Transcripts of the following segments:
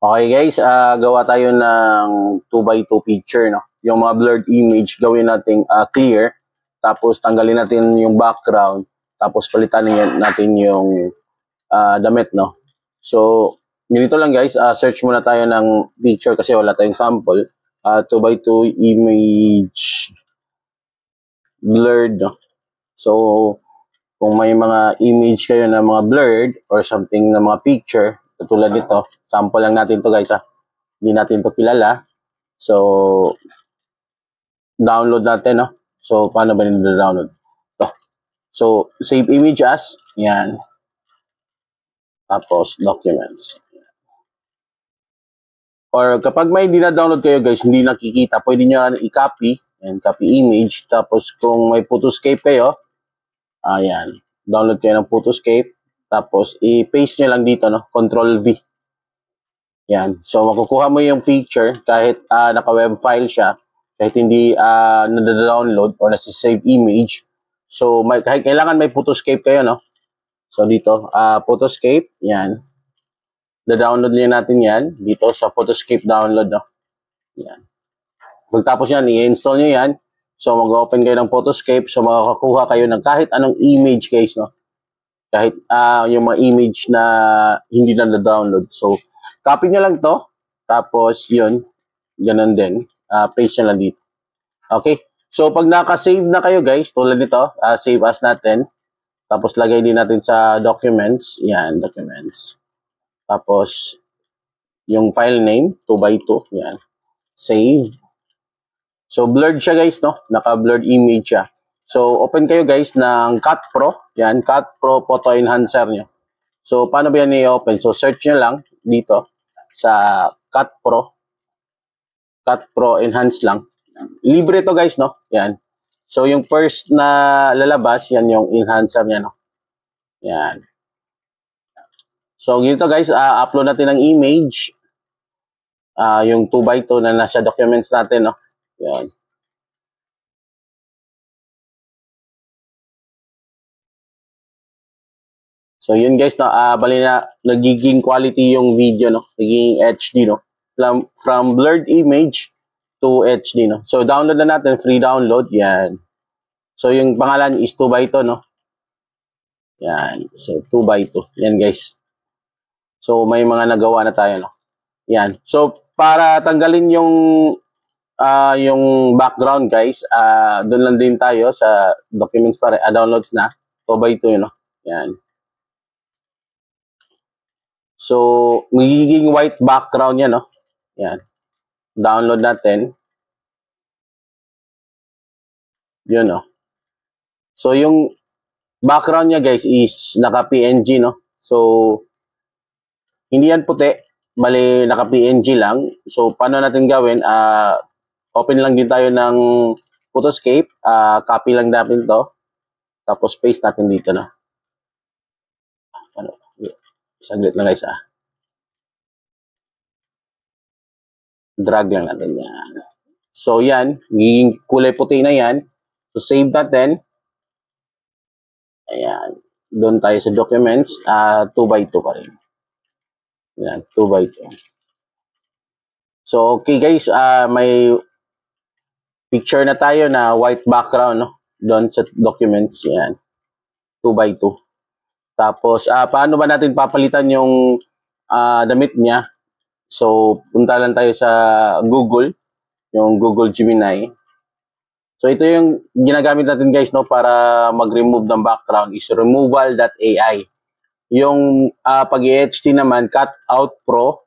Okay guys, gawa tayo ng 2x2 picture, no? Yung mga blurred image, gawin natin clear. Tapos tanggalin natin yung background. Tapos palitan natin yung damit, no? So, ganito lang guys, search muna tayo ng picture kasi wala tayong sample. 2x2 image blurred, no? So, kung may mga image kayo na mga blurred or something na mga picture, tulad nito, sample lang natin to guys, hindi natin to kilala. So, download natin, no? So, paano ba nila-download? To. So, save image as, yan. Tapos, documents. Or kapag may dina-download kayo guys, hindi nakikita, pwede nyo i-copy, and copy image. Tapos, kung may Photoscape kayo, ayan, download kayo ng Photoscape. Tapos, i-paste nyo lang dito, no? Control V. Yan. So, makukuha mo yung picture kahit naka-web file siya, kahit hindi na-download or nasa-save image. So, kahit kailangan may Photoscape kayo, no? So, dito, Photoscape, yan. Da-download nyo natin yan dito sa Photoscape download, no? Yan. Pagtapos yan, i-install nyo yan. So, mag-open kayo ng Photoscape. So, makakakuha kayo ng kahit anong image guys, no? Kahit yung mga image na hindi na-download. So, copy nyo lang to. Tapos, yun. Ganun din. Paste nyo lang dito. Okay? So, pag naka-save na kayo guys, tulad nito, save as natin. Tapos, lagay din natin sa documents. Yan, documents. Tapos, yung file name, 2x2. Yan. Save. So, blurred siya guys, no? Naka-blurred image siya. So, open kayo guys ng Cut Pro. Yan, Cut Pro Photo Enhancer nyo. So, paano ba yan i-open? So, search nyo lang dito sa Cut Pro. Cut Pro Enhance lang. Libre to guys, no? Yan. So, yung first na lalabas, yan yung enhancer niya, no? Yan. So, ganito guys, upload natin ng image. Yung 2x2 na nasa documents natin, no? Yan. So, yun guys, no? Bali na, nagiging quality yung video, no? Nagiging HD, no? From blurred image to HD, no? So, download na natin, free download, yan. So, yung pangalan is 2x2, no? Yan. So, 2x2. Yan, guys. So, may mga nagawa na tayo, no? Yan. So, para tanggalin yung background, guys, doon lang din tayo sa documents pa rin, downloads na. 2x2, no? Yan. So, magiging white background yan, no? Yan. Download natin. Yun, no? So, yung background niya, guys, is naka-PNG, no? So, hindi yan puti. Bali, naka-PNG lang. So, paano natin gawin? Open lang din tayo ng Photoscape. Copy lang natin to. Tapos, paste natin dito, no? Saglit lang, guys, Drag lang natin yan. So, yan. Magiging kulay puti na yan. So, save natin. Ayan. Doon tayo sa documents. 2x2 pa rin. Ayan, 2x2. So, okay guys. May picture na tayo na white background, no? Doon sa documents. Ayan. 2x2. Tapos, paano ba natin papalitan yung damit niya? So, punta lang tayo sa Google. Yung Google Gemini. So, ito yung ginagamit natin guys, no? Para mag-remove ng background is removal.ai. Yung pag-HT naman, Cutout Pro.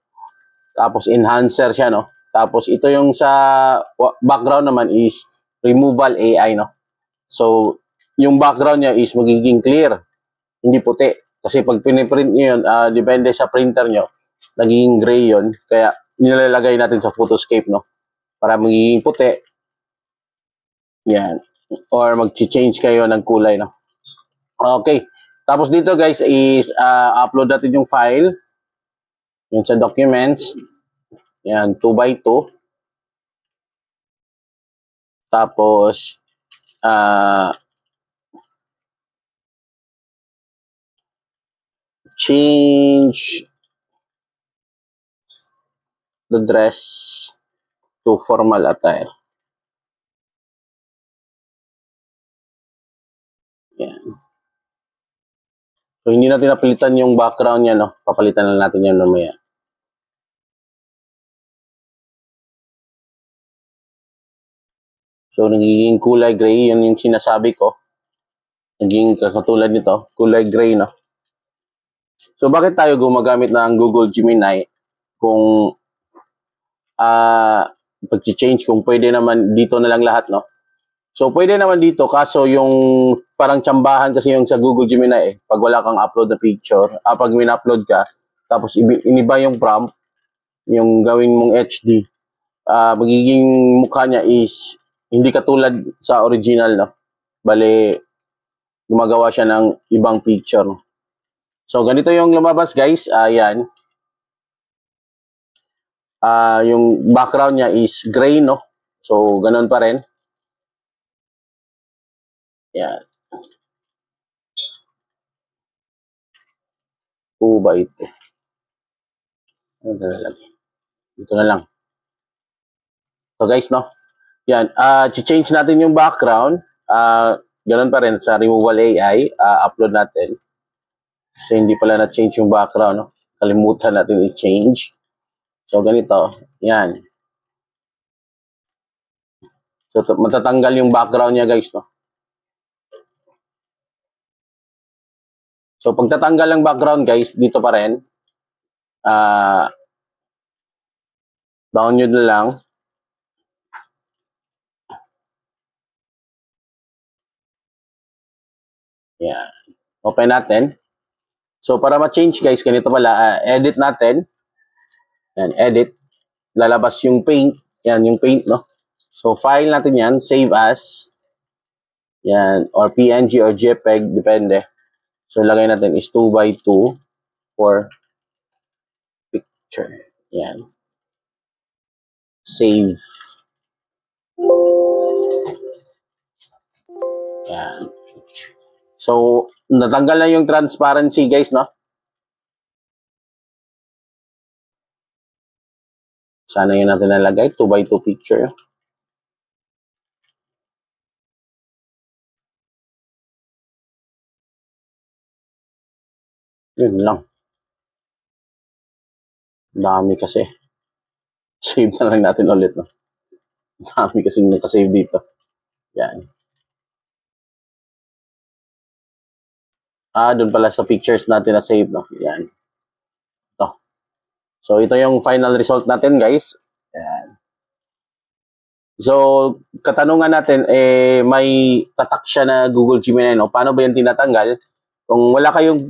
Tapos, enhancer siya, no? Tapos, ito yung sa background naman is removal AI, no? So, yung background niya is magiging clear. Hindi puti. Kasi pag piniprint nyo yun, depende sa printer nyo, nagiging gray yun. Kaya, nilalagay natin sa Photoscape, no? Para magiging puti. Yan. Or mag-change kayo ng kulay, no? Okay. Tapos dito guys is upload natin yung file. Yung sa documents. Yan, 2x2. Tapos, change the dress to formal attire. Yan. So, hindi natin napalitan yung background niya, no? Papalitan lang natin yan mamaya. So, nagiging kulay gray, yun yung sinasabi ko. Naging katulad nito, kulay gray, no? So, bakit tayo gumagamit ng Google Gemini kung pag-change, kung pwede naman dito na lang lahat, no? So, pwede naman dito, kaso yung parang tsambahan kasi yung sa Google Gemini, pag wala kang upload na picture, pag min-upload ka, tapos iniba yung prompt, yung gawin mong HD, magiging mukha niya is hindi katulad sa original, no? Bale, gumagawa siya ng ibang picture. So, ganito yung lumabas, guys. Ayan. Yung background niya is gray, no? So, ganun pa rin. Yan. Oo ba ito? Ano na lang? Ito na lang. So, guys, no? Yan. Change natin yung background. Ganun pa rin sa Removal AI. Upload natin. Kasi hindi pala na-change yung background, no? Kalimutan natin i-change. So, ganito. Yan. So, matatanggal yung background niya, guys, no? So, pag tatanggal ang background, guys, dito pa rin. Download na lang. Yan. Open natin. So, para ma-change, guys, ganito pala. Edit natin. Yan, edit. Lalabas yung paint. Yan, yung paint, no? So, file natin yan. Save as. Yan. Or PNG or JPEG. Depende. So, lagay natin is 2x2 for picture. Yan. Save. Yan. So, natanggal na yung transparency, guys, no? Sana yun natin nalagay. 2x2 picture. Yun lang. Dami kasi. Save na lang natin ulit, no? Dami kasi nakasave dito. Yan. Doon pala sa pictures natin na save, no? Yan. Ito. So, ito yung final result natin, guys. Yan. So, katanungan natin, may tatak siya na Google Gemini, no? Paano ba yan tinatanggal? Kung wala kayong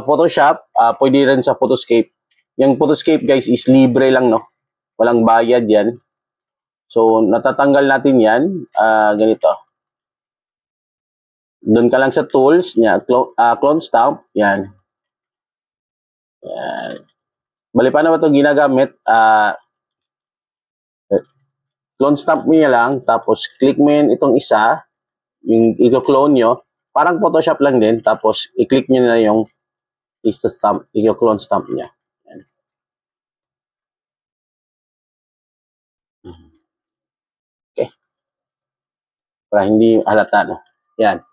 Photoshop, pwede rin sa Photoscape. Yung Photoscape, guys, is libre lang, no? Walang bayad yan. So, natatanggal natin yan. Ganito. Doon ka lang sa tools niya, clone stamp, yan. Yan. Bali, paano ba ito ginagamit? Clone stamp mo niya lang, tapos click mo yan itong isa, yung i-clone nyo, parang Photoshop lang din, tapos i-click nyo na yung stamp, i-clone stamp niya. Yan. Okay. Para hindi halata, no? Yan.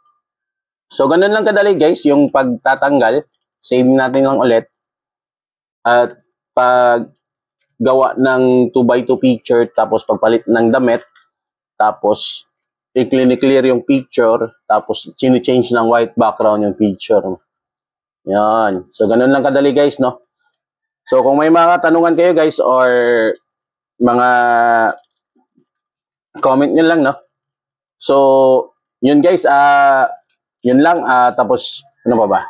So, ganun lang kadali, guys, yung pagtatanggal. Save natin lang ulit. At pag gawa ng 2x2 picture, tapos pagpalit ng damit, tapos i-clear yung picture, tapos change ng white background yung picture. Yan. So, ganun lang kadali, guys, no? So, kung may mga katanungan kayo, guys, or mga comment nyo lang, no? So, yun, guys, yun lang. Tapos, ano pa ba?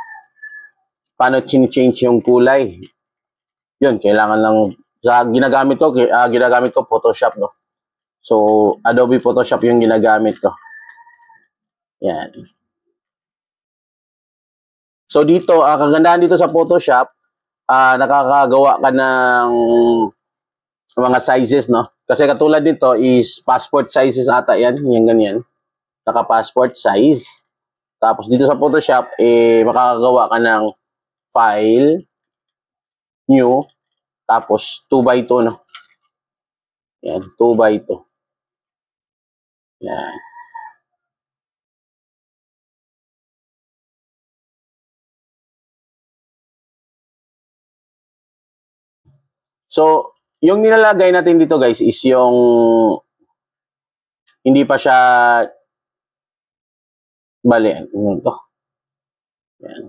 Paano change yung kulay? Yun, kailangan lang, ginagamit ko Photoshop, no? So, Adobe Photoshop yung ginagamit ko. Yan. So, dito, kagandahan dito sa Photoshop, nakakagawa ka ng mga sizes, no? Kasi katulad nito is passport sizes ata yan. Yung ganyan. Naka-passport size. Tapos dito sa Photoshop, makakagawa ka ng file, new, tapos 2x2, no? Yan, 2x2. Yan. So, yung nilalagay natin dito guys is yung hindi pa siya bali, ano to? Yan.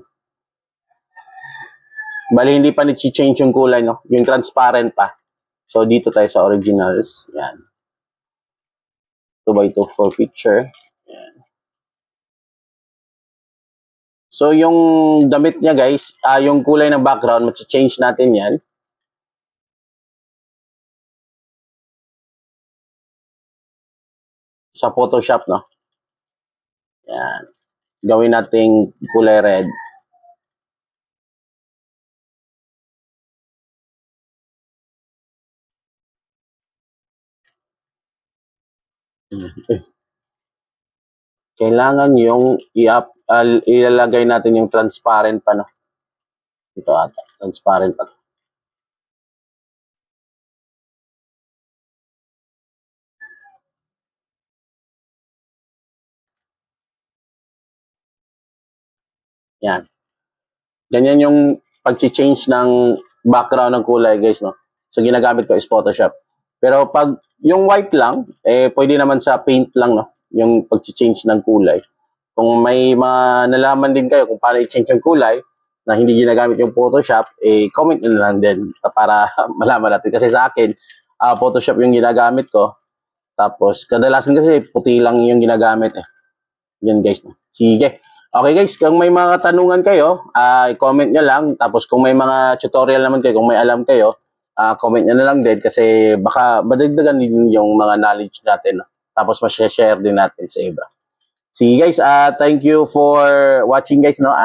Bali, hindi pa ni-change yung kulay, no? Yung transparent pa. So, dito tayo sa originals. Yan. 2x2 for picture. Yan. So, yung damit niya guys, yung kulay ng background, mag-change natin yan. Sa Photoshop, no? Yan. Gawin nating kulay red. Kailangan yung ilalagay natin yung transparent pa, no? Ito ata, transparent pa. Yan. Ganyan yung pag-change ng background ng kulay, guys, no? So, ginagamit ko is Photoshop. Pero pag yung white lang, pwede naman sa paint lang, no? Yung pag-change ng kulay. Kung may nalaman din kayo kung paano i-change yung kulay na hindi ginagamit yung Photoshop, comment nyo na lang din para malaman natin. Kasi sa akin, Photoshop yung ginagamit ko. Tapos, kadalasan kasi puti lang yung ginagamit. Yan, guys. Sige. Okay guys, kung may mga katanungan kayo, i-comment nyo lang. Tapos kung may mga tutorial naman kayo, kung may alam kayo, comment nyo na lang din kasi baka madagdagan din yung mga knowledge natin. No? Tapos ma-share din natin sa iba. Sige guys, thank you for watching guys. No?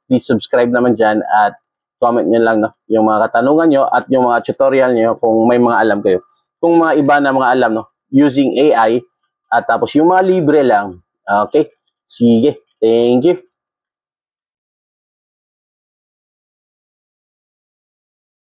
Please subscribe naman dyan at comment nyo lang no? Yung mga katanungan nyo at yung mga tutorial nyo kung may mga alam kayo. Kung mga iba na mga alam no? Using AI at tapos yung mga libre lang. Okay? Sige. Thank you.